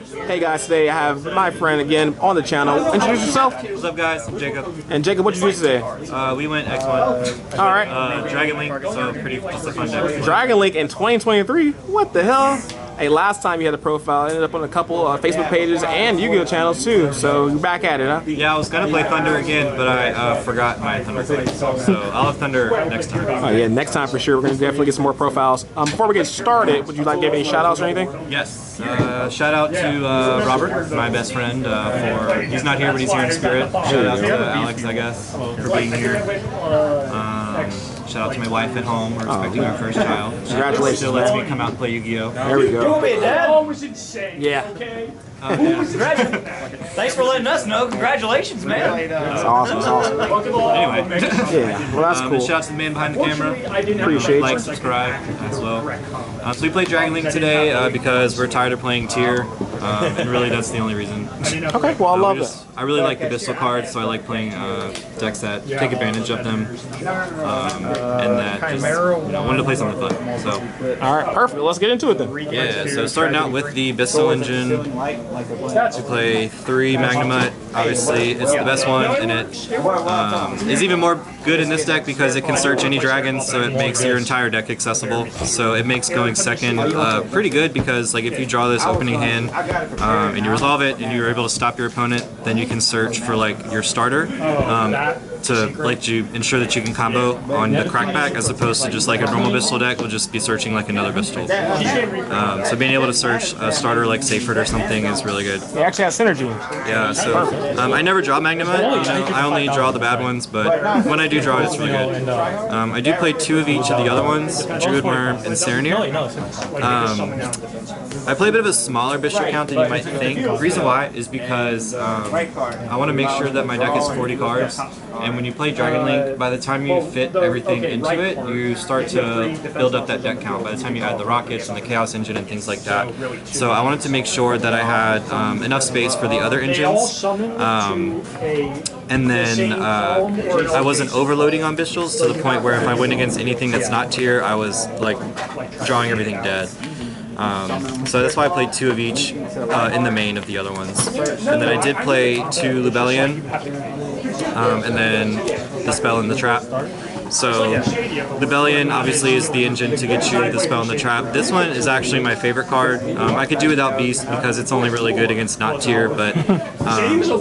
Hey guys, today I have my friend again on the channel. Introduce yourself. What's up, guys? I'm Jacob. And Jacob, what did you do today? We went X-1. All right. Dragon Link, so just a fun day. Dragon Link in 2023? What the hell? Hey, last time you had a profile, ended up on a couple Facebook pages and Yu-Gi-Oh channels too. So you're back at it, huh? Yeah, I was gonna play Thunder again, but I forgot my Thunder card. So I'll have Thunder next time. Oh yeah, next time for sure. We're gonna definitely get some more profiles. Before we get started, would you like to give any shout outs or anything? Yes. Shout out to Robert, my best friend. He's not here, but he's here in spirit. Shout out to Alex, I guess, for being here. Shout out to my wife at home. We're expecting our first child. Congratulations. Still lets me come out and play Yu-Gi-Oh. There we go. That was insane. Yeah. Okay. Thanks for letting us know. Congratulations, man. That's awesome. That's awesome. Anyway. Yeah. Well, that's cool. Shout out to the man behind the camera. Appreciate Like, you. subscribe as well. So we played Dragon Link today because we're tired of playing tier, and really that's the only reason. Okay. Well, I love it. I really like the Bystial cards, so I like playing decks that take advantage of them, and that just wanted to play something fun. So. All right. Perfect. Let's get into it then. Yeah. So starting out with the Bystial engine, we play 3 Magnemite. Obviously, it's the best one, and it is even more good in this deck because it can search any dragons, so it makes your entire deck accessible. So it makes going second pretty good because, like, if you draw this opening hand and you resolve it and you're able to stop your opponent, then you can search for like your starter to let you ensure that you can combo on the crackback, as opposed to just like a normal Bystial deck will just be searching like another Bystial. So being able to search a starter like Seyfried or something is really good. It actually has synergy. Yeah, so I never draw Magnemite, I only draw the bad ones, but when I do draw it, it's really good. I do play 2 of each of the other ones, Druid Worm and Serenir. I play a bit of a smaller Bystial count than you might think. The reason why is because I want to make sure that my deck is 40 cards, and when you play Dragon Link, by the time you fit everything into it, you start to build up that deck count by the time you add the rockets and the Chaos Engine and things like that. So I wanted to make sure that I had enough space for the other engines, and then I wasn't overloading on Bystials to the point where if I went against anything that's not tier, I was like drawing everything dead. So that's why I played 2 of each in the main of the other ones. And then I did play 2 Lubellion, and then the Spell and the Trap. So Lubellion obviously is the engine to get you the Spell and the Trap. This one is actually my favorite card. I could do without Beast because it's only really good against not tier, but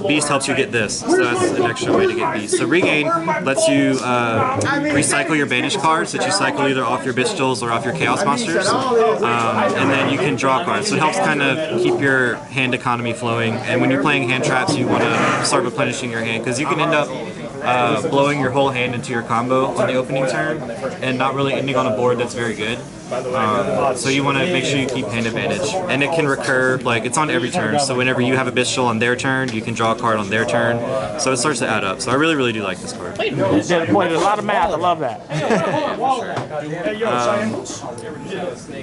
Beast helps you get this, so that's an extra way to get Beast. So Regain lets you recycle your banished cards that you cycle either off your Bystials or off your Chaos Monsters, and then you can draw cards. So it helps kind of keep your hand economy flowing, and when you're playing hand traps, you want to start replenishing your hand because you can end up blowing your whole hand into your combo on the opening turn and not really ending on a board that's very good. So you want to make sure you keep hand advantage, and it can recur, like it's on every turn, so whenever you have a Bystial on their turn, you can draw a card on their turn, so it starts to add up. So I really do like this card. Boy, there's a lot of math. I love that.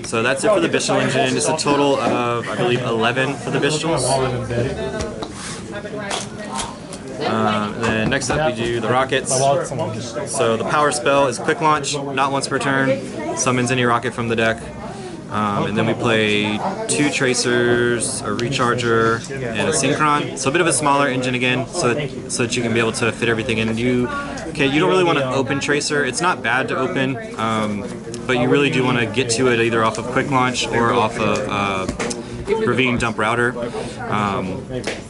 So that's it for the Bystial engine. It's a total of, I believe, 11 for the Bystials. Then next up we do the rockets. So the power spell is quick launch, not once per turn, summons any rocket from the deck. And then we play 2 tracers, a recharger, and a synchron. So a bit of a smaller engine again, so that you can be able to fit everything in. You don't really want to open tracer. It's not bad to open, but you really do want to get to it either off of quick launch or off of Ravine Dump Router.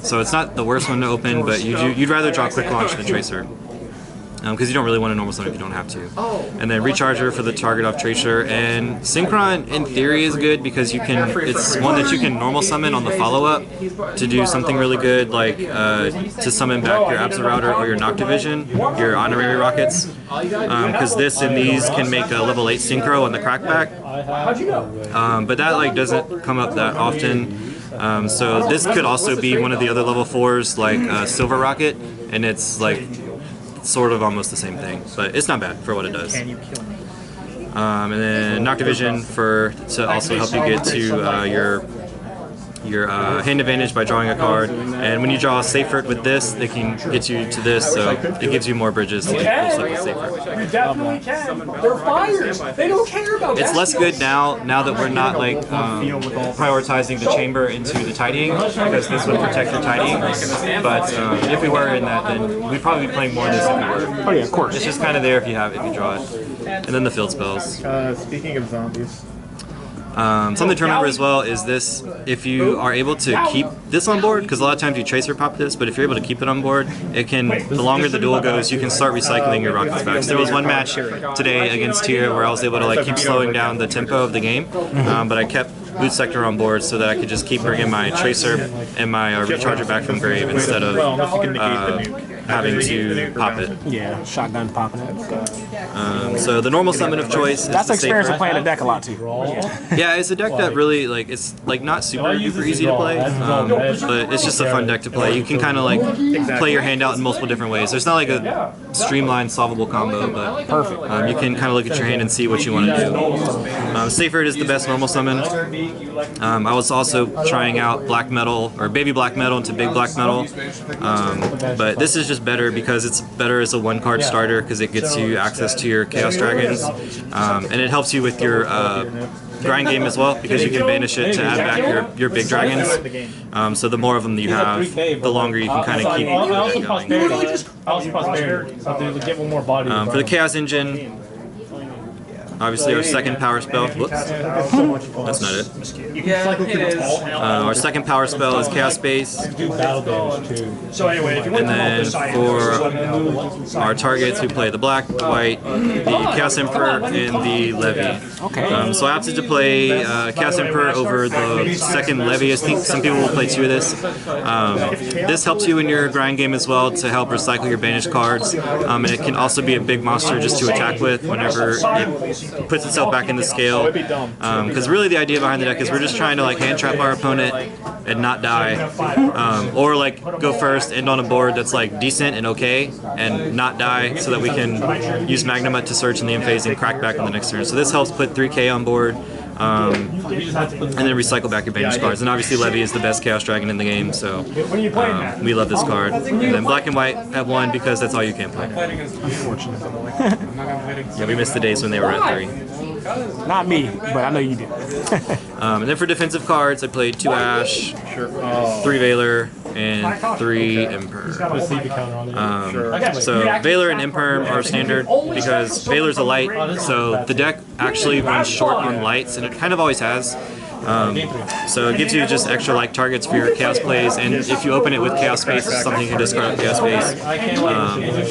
So it's not the worst one to open, but you'd rather draw quick launch than tracer, because you don't really want to normal summon if you don't have to. And then recharger for the target off tracer, and synchron in theory is good because it's one that you can normal summon on the follow up to do something really good, like to summon back your Absa Router or your Noctivision, your honorary rockets, because this and these can make a level 8 synchro on the crackback. But that like doesn't come up that often. So this could also be one of the other level 4s, like Silver Rocket, and it's like sort of almost the same thing, but it's not bad for what it does. And then Noctivision to also help you get to your your hand advantage by drawing a card, and when you draw a Seyfert with this, it can get you to this, so it gives you more bridges to get close up with Seyfert. You definitely can. They're fires. They don't care about It's less good now that we're not like prioritizing the chamber into the tidying, because this would protect your tidying. But if we were in that, then we'd probably be playing more of this if we were. Oh yeah, of course. It's just kind of there if you draw it. And then the field spells. Speaking of zombies. Something to remember as well is this: if you are able to keep this on board, because a lot of times you tracer pop this, but if you're able to keep it on board, it can. The longer the duel goes, you can start recycling your rockets back. So there was one match today against Tyr where I was able to like keep slowing down the tempo of the game, but I kept Boot Sector on board so that I could just keep bringing my tracer and my recharger back from grave instead of having to pop it. Yeah, shotgun popping it. So the normal summon of choice is That's the experience Seyfert. of playing the deck a lot too. Yeah, it's a deck that really like it's like not super duper easy to play, but it's just a fun deck to play. You can kind of like play your hand out in multiple different ways. There's not like a streamlined solvable combo, but Perfect. you can kind of look at your hand and see what you want to do. Seyfert is the best normal summon. I was also trying out black metal or baby black metal into big black metal, but this is just better because it's better as a one-card starter because it gets you access to your Chaos Dragons, and it helps you with your grind game as well because you can banish it to add back your big dragons. So the more of them that you have, the longer you can kind of keep going. For the Chaos Engine, obviously our second power spell. Whoops. That's not it. Yeah, it is. Our second power spell is Chaos Space. So anyway, if you And then for our targets, we play the black, the white, the Chaos Emperor, and the Levy. Okay. So I opted to play Chaos Emperor over the second Levy. I think some people will play two of this. This helps you in your grind game as well to help recycle your banished cards. And it can also be a big monster just to attack with whenever it puts itself back in the scale. Because really the idea behind the deck is we're just trying to like hand trap our opponent and not die. Or like go first, end on a board that's like decent and okay, and not die so that we can use Magnamut to search in the end phase and crack back on the next turn. So this helps put 3k on board, and then recycle back your banished cards. And obviously Levy is the best Chaos Dragon in the game, so we love this card. And then black and white at 1 because that's all you can play. Yeah, we missed the days when they were at 3. Not me, but I know you did. And then for defensive cards, I played 2 Ash, 3 Valor, and 3 Imperm. So Valor and Imperm are standard because Valor's a light, so the deck actually runs short on lights, and it kind of always has. So it gives you just extra like targets for your Chaos plays, and if you open it with Chaos Space, it's something you can discard with Chaos Space.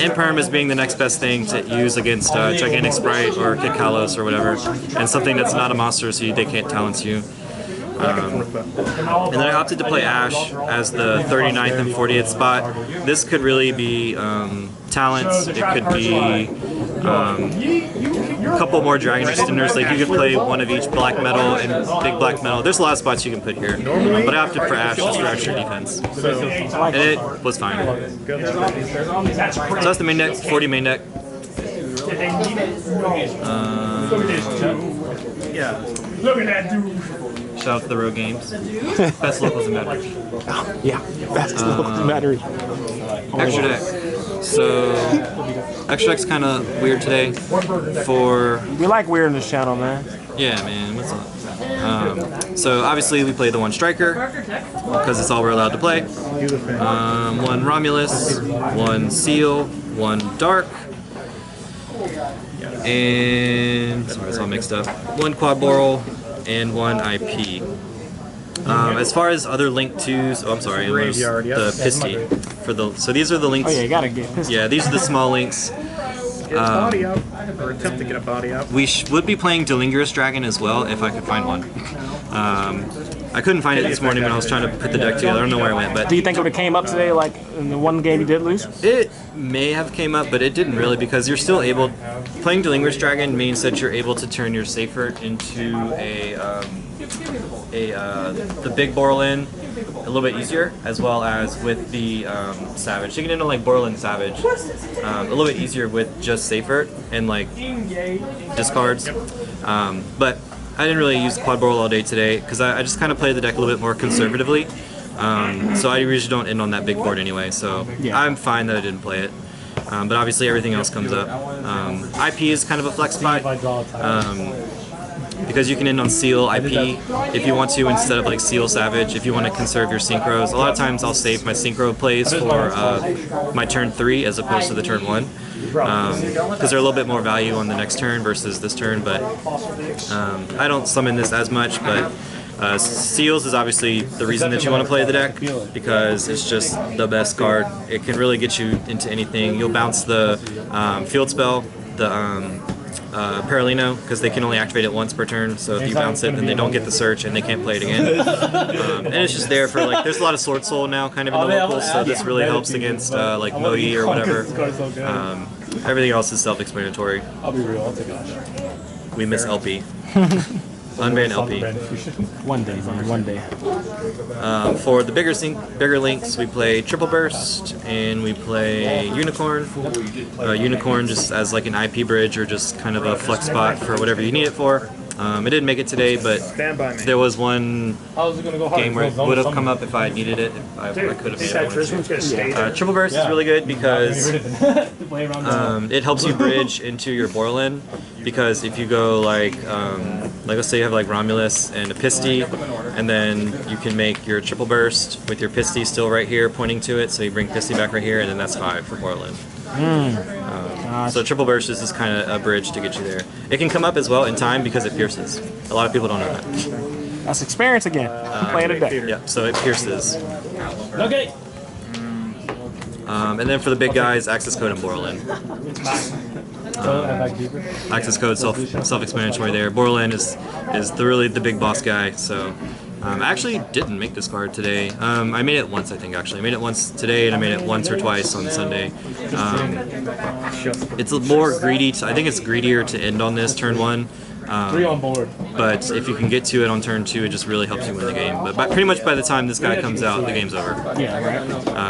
Imperm is being the next best thing to use against Gigantic Sprite or Kid Kalos or whatever, and something that's not a monster so they can't talent you. And then I opted to play Ash as the 39th and 40th spot. This could really be talents, it could be a couple more Dragon Extenders, like you could play one of each black metal and big black metal. There's a lot of spots you can put here, but I opted for Ash just for extra defense. And it was fine. So that's the main deck, 40 main deck. Yeah. Look at that dude. Shout out to the Road Games. Best locals in battery. Yeah, that's the battery. Extra deck. So, extra deck's kind of weird today. We like weird in this channel, man. Yeah, man, what's up? So obviously we play the 1 Striker because it's all we're allowed to play. 1 Romulus, 1 Seal, 1 Dark, and sorry, it's all mixed up. 1 Quad Boral and 1 IP. As far as other link 2s, oh I'm sorry, it was the Pisty. So these are the links. Oh yeah, you gotta get pissed. Yeah, these are the small links. Get a body up, or attempt to get a body up. We would be playing Delingorous Dragon as well if I could find one. I couldn't find it this morning when I was trying to put the deck together. I don't know where it went, but Do you think it would have came up today, like in the one game you did lose? it may have came up, but it didn't really because you're still able. Playing Delingorous Dragon means that you're able to turn your Seyfert into the big Borlin a little bit easier, as well as with the Savage. You can into like Borlin Savage a little bit easier with just Seyfert and like discards. But I didn't really use Quad Boral all day today because I just kind of play the deck a little bit more conservatively. So I usually don't end on that big board anyway, so I'm fine that I didn't play it. But obviously everything else comes up. IP is kind of a flex spot because you can end on Seal IP if you want to instead of like Seal Savage if you want to conserve your synchros. A lot of times I'll save my synchro plays for my turn 3 as opposed to the turn 1 because they're a little bit more value on the next turn versus this turn, but I don't summon this as much, but Seals is obviously the reason that you want to play the deck because it's just the best card. It can really get you into anything. You'll bounce the field spell, the Paralino, because they can only activate it once per turn, so if you bounce it then they don't get the search and they can't play it again. And it's just there for like, there's a lot of Sword Soul now kind of in the locals, so this really helps against like Moe or whatever. Everything else is self-explanatory. I'll be real, I'll take it. We miss LP. Unban LP. One day, man, one day. For the bigger links, we play Triple Burst and we play Unicorn. Unicorn just as like an IP bridge or just kind of a flex spot for whatever you need it for. It didn't make it today, but there was one game where it would have come up if I needed it. If I could have made it. Triple Burst is really good because it helps you bridge into your Borland. Because if you go like let's say you have like Romulus and a Pisty, and then you can make your Triple Burst with your Pisty still right here pointing to it, so you bring Pisty back right here, and then that's 5 for Borland. So Triple Burst is just kind of a bridge to get you there. It can come up as well in time because it pierces. A lot of people don't know that. That's experience again. Play it a day. Yeah, so it pierces. Okay. And then for the big guys, Access Code and Borland. Access Code self-explanatory there. Borland is really the big boss guy. So I actually didn't make this card today. I made it once, I think. Actually, I made it once today, and I made it once or twice on Sunday. It's more greedy. I think it's greedier to end on this turn 1. 3 on board. But if you can get to it on turn 2, it just really helps you win the game. But pretty much by the time this guy comes out, the game's over.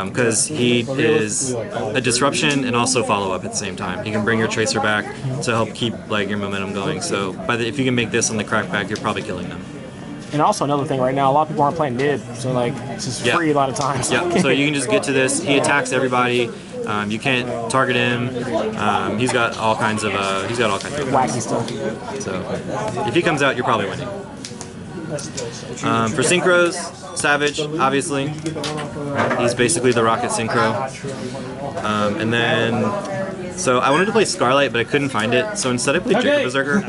Because he is a disruption and also follow up at the same time. He can bring your Tracer back to help keep like your momentum going. So if you can make this on the crackback, you're probably killing them. And also another thing right now, a lot of people aren't playing mid, so like it's just free a lot of times. Yeah, so you can just get to this. He attacks everybody. You can't target him. He's got all kinds of wacky stuff. So if he comes out, you're probably winning. For synchros, Savage, obviously. He's basically the Rocket Synchro. And then, so I wanted to play Scarlight, but I couldn't find it. So instead I played Jacob Berserker.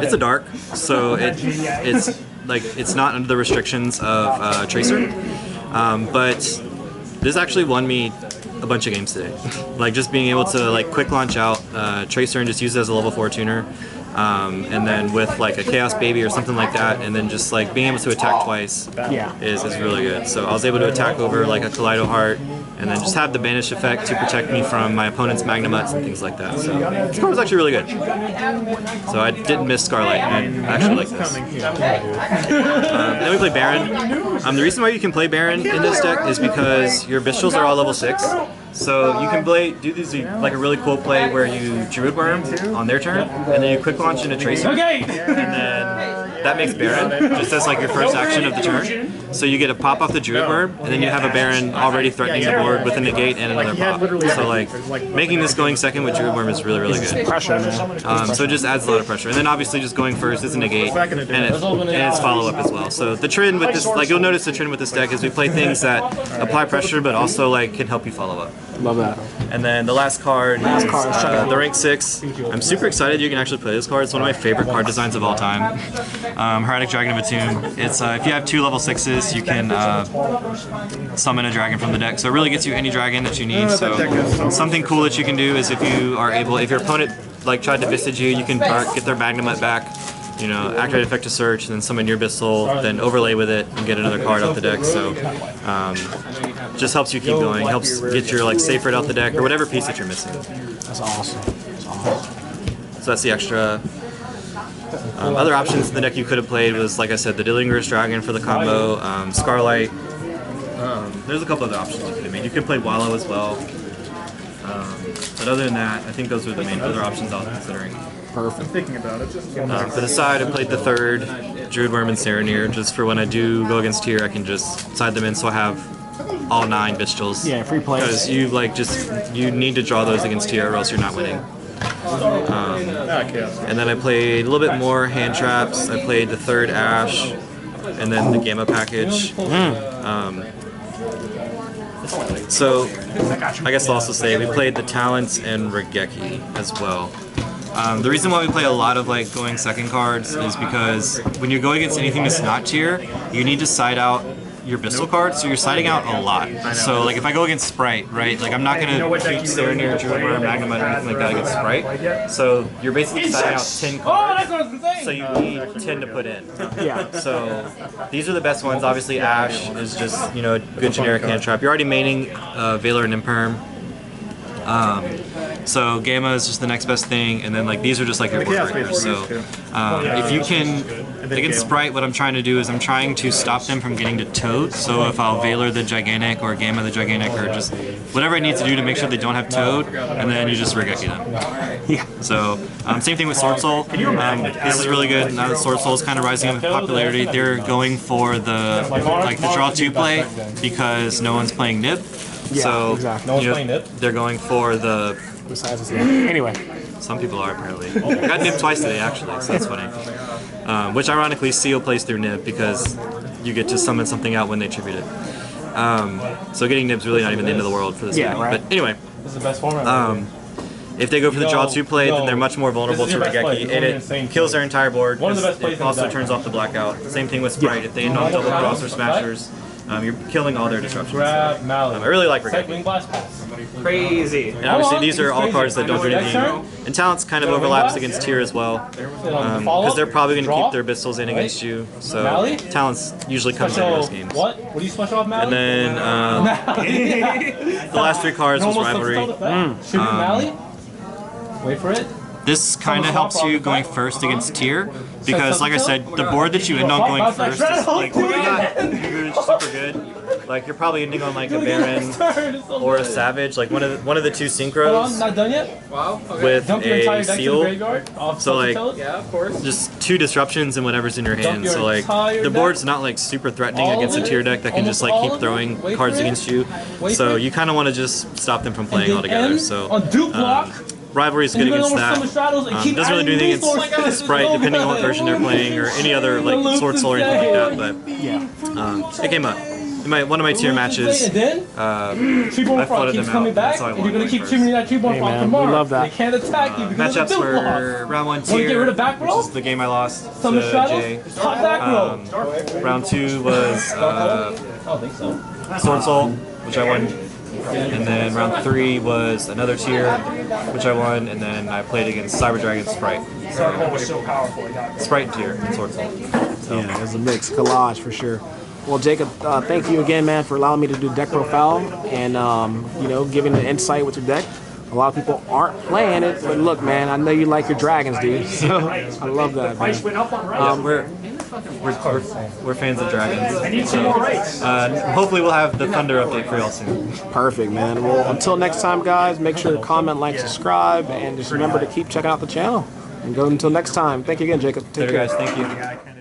It's a dark, so it's not under the restrictions of Tracer. But this actually won me a bunch of games today. Like just being able to like quick launch out Tracer and just use it as a level 4 tuner. And then with like a Chaos Baby or something like that, and then just like being able to attack twice is really good. So I was able to attack over like a Kaleido Heart, and then just have the banish effect to protect me from my opponent's Magnamuts and things like that. So this card was actually really good. So I didn't miss Scarlight, and I actually like this. Then we play Baron. The reason why you can play Baron in this deck is because your Bystials are all level 6. So you can do these like a really cool play where you Druid Worm on their turn, and then you quick launch into Tracer, and then that makes Baron just as like your first action of the turn. So you get a pop off the Druid Worm, and then you have a Baron already threatening the board with a negate and another pop. So like making this going second with Druid Worm is really good. Pressure, man. So it just adds a lot of pressure, and then obviously just going first is a negate, and it's follow up as well. So the trend with this, like you'll notice the trend with this deck is we play things that apply pressure, but also like can help you follow up. Love that. And then the last card is the rank 6. I'm super excited you can actually play this card. It's one of my favorite card designs of all time. Hieratic Dragon of Atum. It's if you have 2 level 6s, you can summon a dragon from the deck. So it really gets you any dragon that you need. So something cool that you can do is if your opponent like tried to vistage you, you can get their Magnamut back. You know, activate effect to search, and then summon your Bystial, then overlay with it and get another card out the deck. So just helps you keep going, helps get your like safe red out the deck or whatever piece that you're missing. That's awesome. That's awesome. So that's the extra. Other options in the deck you could have played was, like I said, the Dillinger's Dragon for the combo, Scarlight. There's a couple other options you could have made. You could play Wallow as well. But other than that, I think those were the main other options I was considering. Perfect. Thinking about it. For the side, I played the third, Druidworm and Serenir, just for when I do go against tier, I can just side them in so I have all 9 Bystials. Yeah, free plays. Because you need to draw those against tier or else you're not winning. And then I played a little bit more hand traps. I played the third Ash, and then the Gamma package. So, I guess I'll also say we played the Talents and Regeki as well. The reason why we play a lot of like going second cards is because when you're going against anything that's not tier, you need to side out your Bystial cards, so you're siding out a lot. So like if I go against Sprite, right, like I'm not going to keep Serenir, Druidworm, Magnemite, or anything like that against Sprite. So you're basically siding out 10 cards, so you need 10 to put in. Yeah. So these are the best ones. Obviously Ash is just, you know, a good generic hand trap. You're already maining Valor and Imperm. So Gamma is just the next best thing, and then like these are just like your board breakers. So if you can, against Sprite, what I'm trying to do is I'm trying to stop them from getting to Toad. So if I'll Valor the Gigantic or Gamma the Gigantic or just whatever I need to do to make sure they don't have Toad, and then you just Regeki them. Yeah. So same thing with Sword Soul. This is really good. Now that Sword Soul is kind of rising in popularity, they're going for the draw 2 play because no one's playing Nib. Yeah, so exactly. you know, they're going for the. Anyway. Some people are apparently. I got Nib twice today actually, so that's funny. Which ironically Seal plays through Nib because you get to summon something out when they tribute it. So getting Nib's really not even the end of the world for this game. Right. But anyway, if they go for the draw 2 play, then they're much more vulnerable to Regeki, and it kills their entire board. It also turns off the blackout. Same thing with Sprite. If they end on double cross or smashers, you're killing all their disruptions. I really like Regeki. Crazy. And obviously these are all cards that don't do anything. And Talents kind of overlaps against tier as well. Because they're probably going to keep their Bystials in against you. So Talents usually comes in most games. What do you special off, Mally? And then the last 3 cards was Rivalry. Mally? Wait for it. This kind of helps you going first against tier, because like I said, the board that you end on going first is like not super good. Like you're probably ending on like a Baron or a Savage, like one of the 2 synchros. Not done yet? With a Seal. So like yeah, of course. just 2 disruptions and whatever's in your hand. So like the board's not like super threatening against a tier deck that can just like keep throwing cards against you. So you kind of want to just stop them from playing altogether. So Rivalry is good against that. Doesn't really do anything against Sprite, depending on what version they're playing, or any other like Sword Soul or anything like that. But it came up. In one of my tier matches, I flooded them out. That's how I won. You're gonna keep trimming that tree ball from tomorrow. We love that. They can't attack you because matchups of the were round 1 tier, which is the game I lost to Jay. Round 2 was Sword Soul, which I won. And then round 3 was another tier, which I won, and then I played against Cyber Dragon Sprite. Sprite tier and Sword Soul. So. Yeah, it was a mix, collage for sure. Well, Jacob, thank you again, man, for allowing me to do deck profile and you know, giving the insight with your deck. A lot of people aren't playing it, but look, man, I know you like your dragons, dude. So I love that, man. We're fans of dragons. So, hopefully we'll have the Thunder update for y'all soon. Perfect, man. Well, until next time, guys, make sure to comment, like, subscribe, and just remember to keep checking out the channel. And go until next time. Thank you again, Jacob. Take Later, care. guys. Thank you.